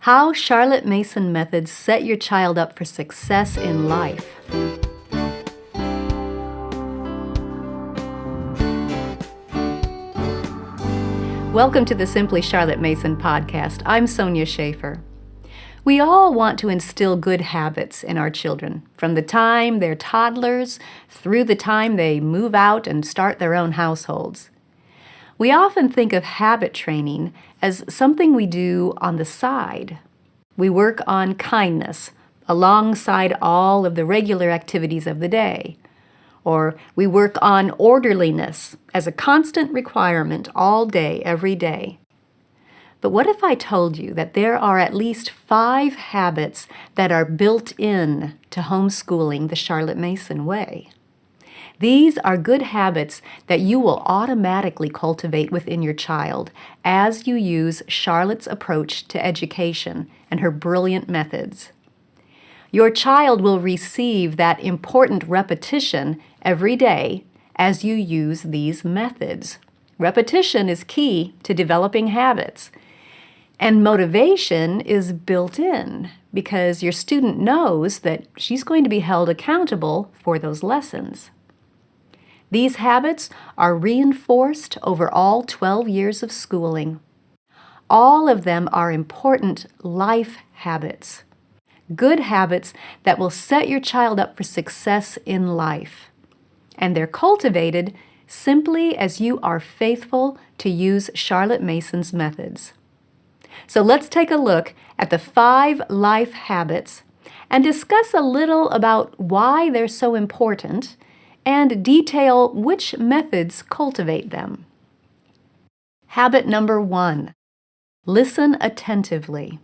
How Charlotte Mason methods set your child up for success in life. Welcome to the Simply Charlotte Mason podcast. I'm Sonia Schaefer. We all want to instill good habits in our children, from the time they're toddlers through the time they move out and start their own households. We often think of habit training as something we do on the side. We work on kindness alongside all of the regular activities of the day. Or we work on orderliness as a constant requirement all day, every day. But what if I told you that there are at least 5 habits that are built in to homeschooling the Charlotte Mason way? These are good habits that you will automatically cultivate within your child as you use Charlotte's approach to education and her brilliant methods. Your child will receive that important repetition every day as you use these methods. Repetition is key to developing habits. And motivation is built in because your student knows that she's going to be held accountable for those lessons. These habits are reinforced over all 12 years of schooling. All of them are important life habits, good habits that will set your child up for success in life. And they're cultivated simply as you are faithful to use Charlotte Mason's methods. So let's take a look at the 5 life habits and discuss a little about why they're so important and detail which methods cultivate them. Habit number 1, listen attentively.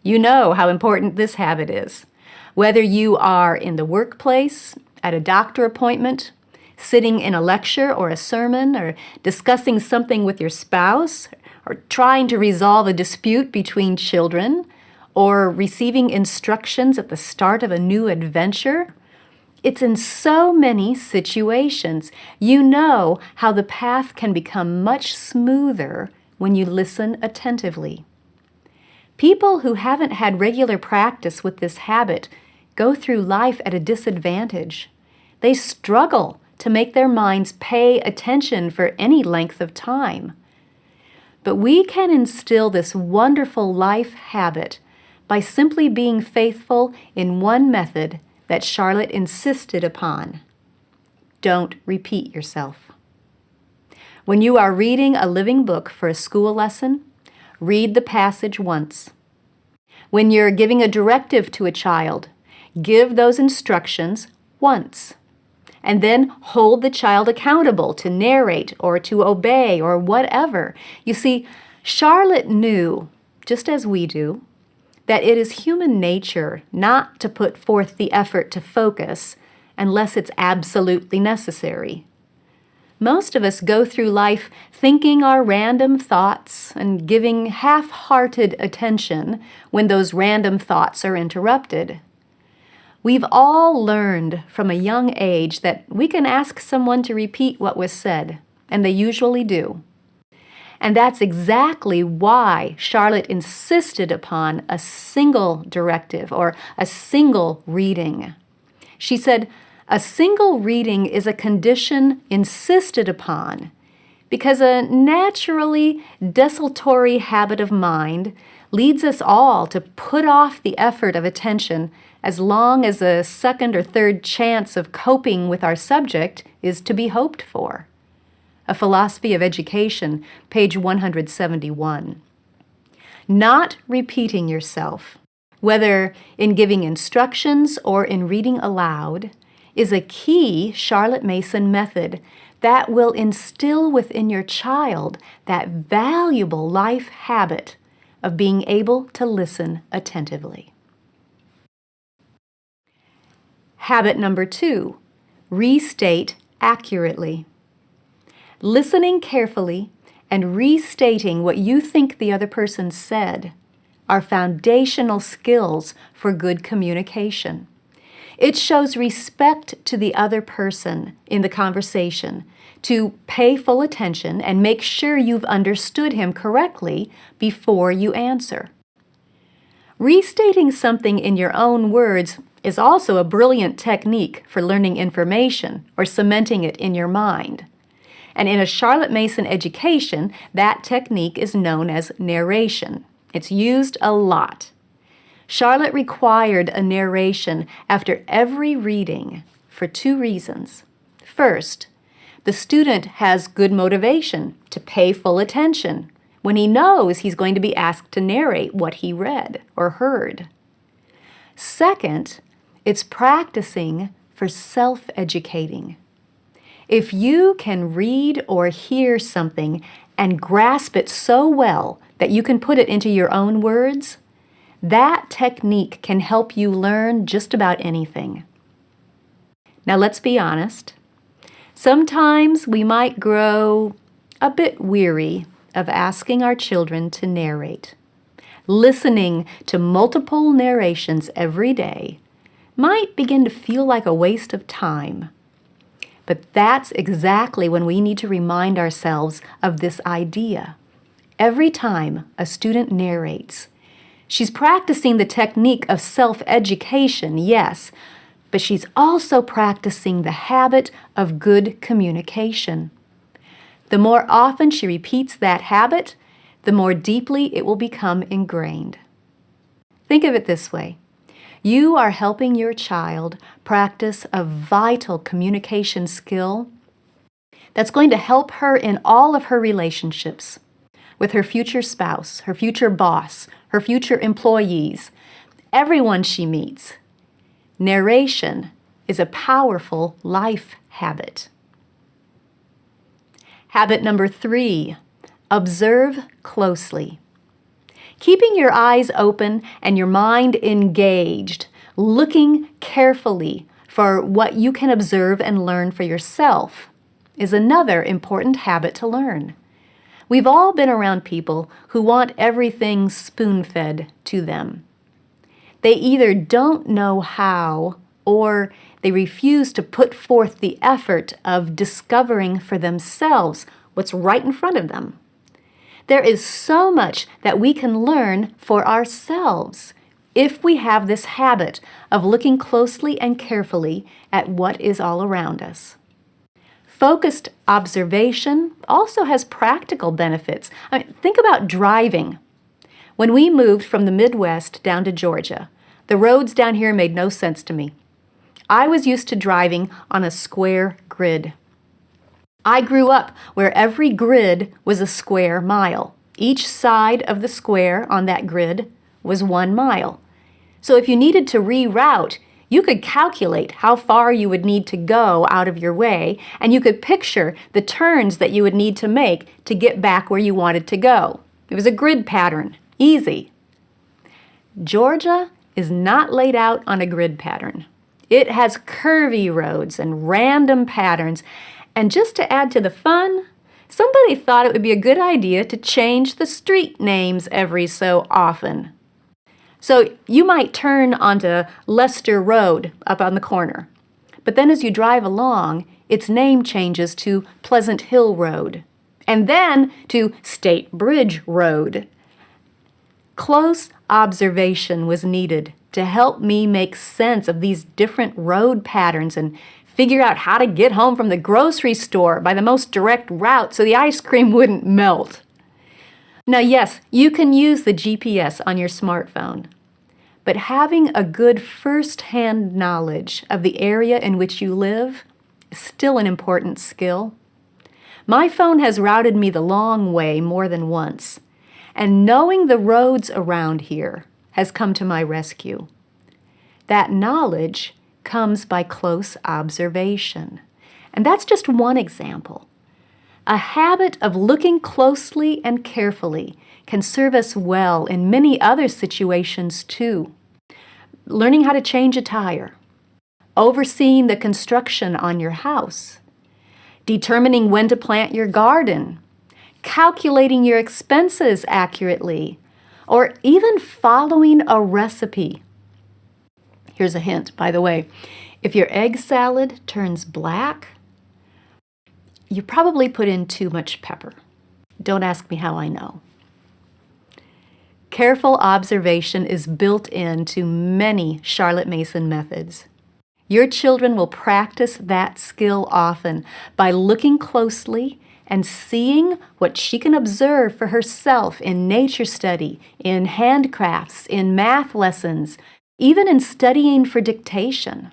You know how important this habit is. Whether you are in the workplace, at a doctor appointment, sitting in a lecture or a sermon, or discussing something with your spouse, or trying to resolve a dispute between children, or receiving instructions at the start of a new adventure, it's in so many situations. You know how the path can become much smoother when you listen attentively. People who haven't had regular practice with this habit go through life at a disadvantage. They struggle to make their minds pay attention for any length of time. But we can instill this wonderful life habit by simply being faithful in one method that Charlotte insisted upon. Don't repeat yourself. When you are reading a living book for a school lesson, read the passage once. When you're giving a directive to a child, give those instructions once. And then hold the child accountable to narrate or to obey or whatever. You see, Charlotte knew, just as we do, that it is human nature not to put forth the effort to focus unless it's absolutely necessary. Most of us go through life thinking our random thoughts and giving half-hearted attention when those random thoughts are interrupted. We've all learned from a young age that we can ask someone to repeat what was said, and they usually do. And that's exactly why Charlotte insisted upon a single directive or a single reading. She said, a single reading is a condition insisted upon because a naturally desultory habit of mind leads us all to put off the effort of attention as long as a second or third chance of coping with our subject is to be hoped for. A Philosophy of Education, page 171. Not repeating yourself, whether in giving instructions or in reading aloud, is a key Charlotte Mason method that will instill within your child that valuable life habit of being able to listen attentively. Habit number 2, restate accurately. Listening carefully and restating what you think the other person said are foundational skills for good communication. It shows respect to the other person in the conversation to pay full attention and make sure you've understood him correctly before you answer. Restating something in your own words is also a brilliant technique for learning information or cementing it in your mind. And in a Charlotte Mason education, that technique is known as narration. It's used a lot. Charlotte required a narration after every reading for 2 reasons. First, the student has good motivation to pay full attention when he knows he's going to be asked to narrate what he read or heard. Second, it's practicing for self-educating. If you can read or hear something and grasp it so well that you can put it into your own words, that technique can help you learn just about anything. Now let's be honest. Sometimes we might grow a bit weary of asking our children to narrate. Listening to multiple narrations every day might begin to feel like a waste of time. But that's exactly when we need to remind ourselves of this idea. Every time a student narrates, she's practicing the technique of self-education, yes, but she's also practicing the habit of good communication. The more often she repeats that habit, the more deeply it will become ingrained. Think of it this way. You are helping your child practice a vital communication skill that's going to help her in all of her relationships with her future spouse, her future boss, her future employees, everyone she meets. Narration is a powerful life habit. Habit number 3, observe closely. Keeping your eyes open and your mind engaged, looking carefully for what you can observe and learn for yourself is another important habit to learn. We've all been around people who want everything spoon-fed to them. They either don't know how or they refuse to put forth the effort of discovering for themselves what's right in front of them. There is so much that we can learn for ourselves if we have this habit of looking closely and carefully at what is all around us. Focused observation also has practical benefits. Think about driving. When we moved from the Midwest down to Georgia, the roads down here made no sense to me. I was used to driving on a square grid. I grew up where every grid was a square mile. Each side of the square on that grid was 1 mile. So if you needed to reroute, you could calculate how far you would need to go out of your way, and you could picture the turns that you would need to make to get back where you wanted to go. It was a grid pattern. Easy. Georgia is not laid out on a grid pattern. It has curvy roads and random patterns. And just to add to the fun, somebody thought it would be a good idea to change the street names every so often. So you might turn onto Lester Road up on the corner, but then as you drive along, its name changes to Pleasant Hill Road, and then to State Bridge Road. Close observation was needed to help me make sense of these different road patterns and figure out how to get home from the grocery store by the most direct route so the ice cream wouldn't melt. Now, yes, you can use the GPS on your smartphone, but having a good first-hand knowledge of the area in which you live is still an important skill. My phone has routed me the long way more than once, and knowing the roads around here has come to my rescue. That knowledge comes by close observation. And that's just one example. A habit of looking closely and carefully can serve us well in many other situations too. Learning how to change a tire, overseeing the construction on your house, determining when to plant your garden, calculating your expenses accurately, or even following a recipe. Here's a hint, by the way. If your egg salad turns black, you probably put in too much pepper. Don't ask me how I know. Careful observation is built into many Charlotte Mason methods. Your children will practice that skill often by looking closely and seeing what she can observe for herself in nature study, in handcrafts, in math lessons, even in studying for dictation.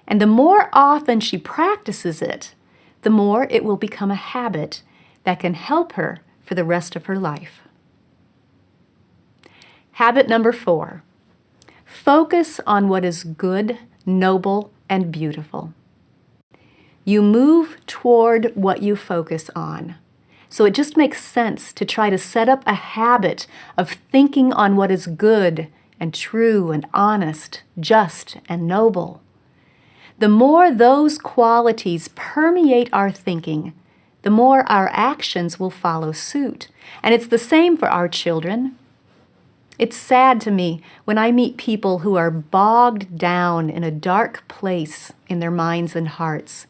And the more often she practices it, the more it will become a habit that can help her for the rest of her life. Habit number 4, focus on what is good, noble, and beautiful. You move toward what you focus on. So it just makes sense to try to set up a habit of thinking on what is good and true and honest, just and noble. The more those qualities permeate our thinking, the more our actions will follow suit. And it's the same for our children. It's sad to me when I meet people who are bogged down in a dark place in their minds and hearts.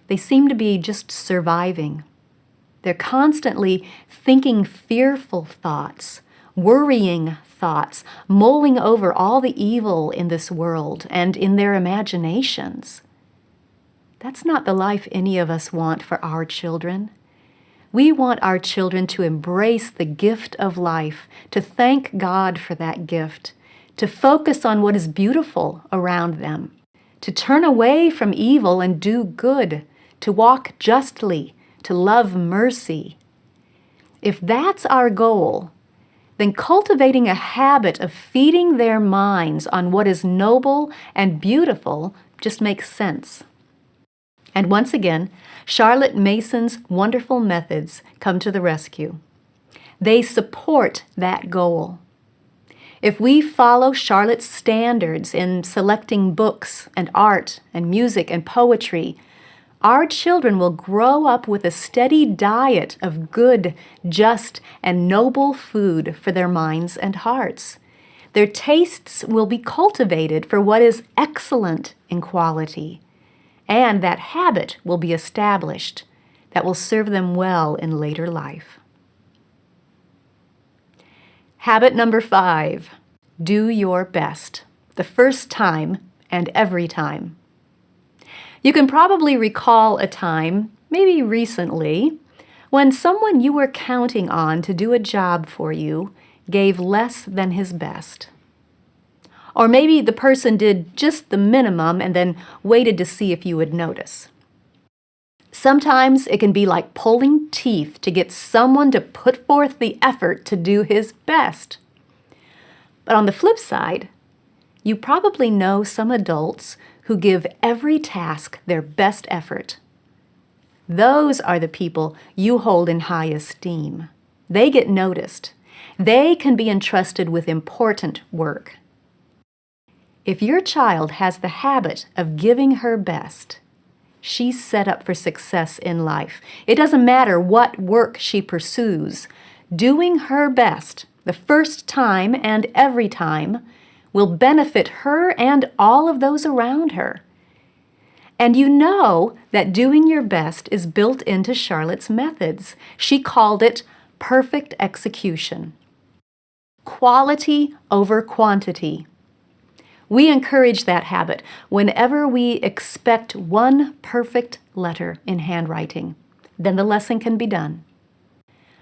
They seem to be just surviving. They're constantly thinking fearful thoughts, worrying thoughts, mulling over all the evil in this world and in their imaginations. That's not the life any of us want for our children. We want our children to embrace the gift of life, to thank God for that gift, to focus on what is beautiful around them, to turn away from evil and do good, to walk justly, to love mercy. If that's our goal, then cultivating a habit of feeding their minds on what is noble and beautiful just makes sense. And once again, Charlotte Mason's wonderful methods come to the rescue. They support that goal. If we follow Charlotte's standards in selecting books and art and music and poetry, our children will grow up with a steady diet of good, just, and noble food for their minds and hearts. Their tastes will be cultivated for what is excellent in quality, and that habit will be established that will serve them well in later life. Habit number 5, do your best, the first time and every time. You can probably recall a time, maybe recently, when someone you were counting on to do a job for you gave less than his best. Or maybe the person did just the minimum and then waited to see if you would notice. Sometimes it can be like pulling teeth to get someone to put forth the effort to do his best. But on the flip side, you probably know some adults who give every task their best effort. Those are the people you hold in high esteem. They get noticed. They can be entrusted with important work. If your child has the habit of giving her best, she's set up for success in life. It doesn't matter what work she pursues. Doing her best the first time and every time will benefit her and all of those around her. And you know that doing your best is built into Charlotte's methods. She called it perfect execution. Quality over quantity. We encourage that habit whenever we expect one perfect letter in handwriting. Then the lesson can be done.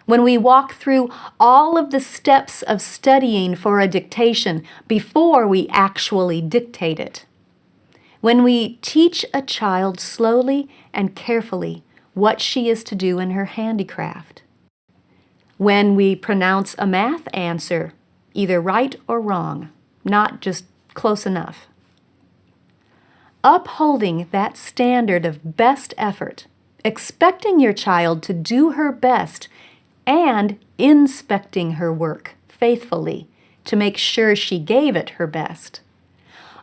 When we walk through all of the steps of studying for a dictation before we actually dictate it. When we teach a child slowly and carefully what she is to do in her handicraft. When we pronounce a math answer, either right or wrong, not just close enough. Upholding that standard of best effort, expecting your child to do her best, and inspecting her work faithfully to make sure she gave it her best.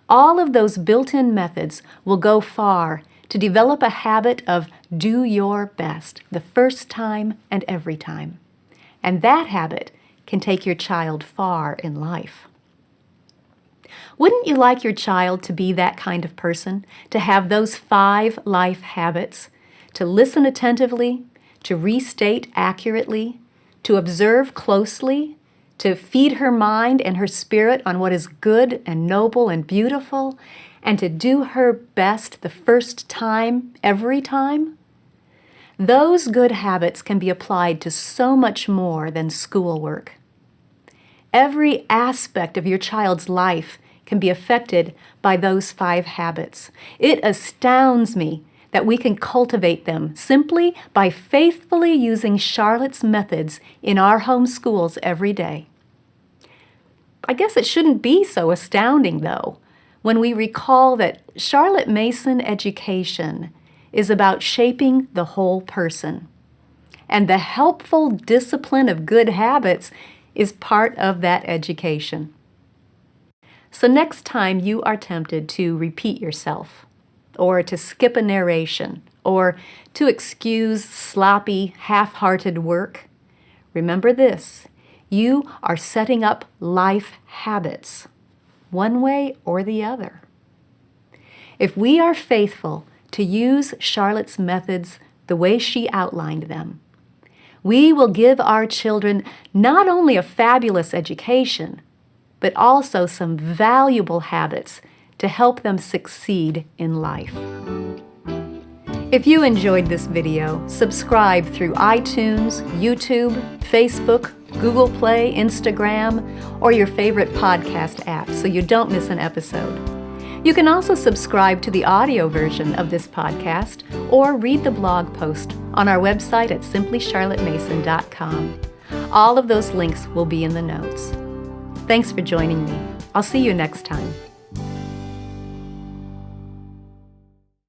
All of those built-in methods will go far to develop a habit of do your best the first time and every time. And that habit can take your child far in life. Wouldn't you like your child to be that kind of person, to have those 5 life habits, to listen attentively, to restate accurately, to observe closely, to feed her mind and her spirit on what is good and noble and beautiful, and to do her best the first time, every time? Those good habits can be applied to so much more than schoolwork. Every aspect of your child's life can be affected by those 5 habits. It astounds me that we can cultivate them simply by faithfully using Charlotte's methods in our home schools every day. I guess it shouldn't be so astounding, though, when we recall that Charlotte Mason education is about shaping the whole person, and the helpful discipline of good habits is part of that education. So next time you are tempted to repeat yourself, or to skip a narration, or to excuse sloppy, half-hearted work, remember this: you are setting up life habits, one way or the other. If we are faithful to use Charlotte's methods the way she outlined them, we will give our children not only a fabulous education, but also some valuable habits to help them succeed in life. If you enjoyed this video, subscribe through iTunes, YouTube, Facebook, Google Play, Instagram, or your favorite podcast app so you don't miss an episode. You can also subscribe to the audio version of this podcast or read the blog post on our website at simplycharlottemason.com. All of those links will be in the notes. Thanks for joining me. I'll see you next time.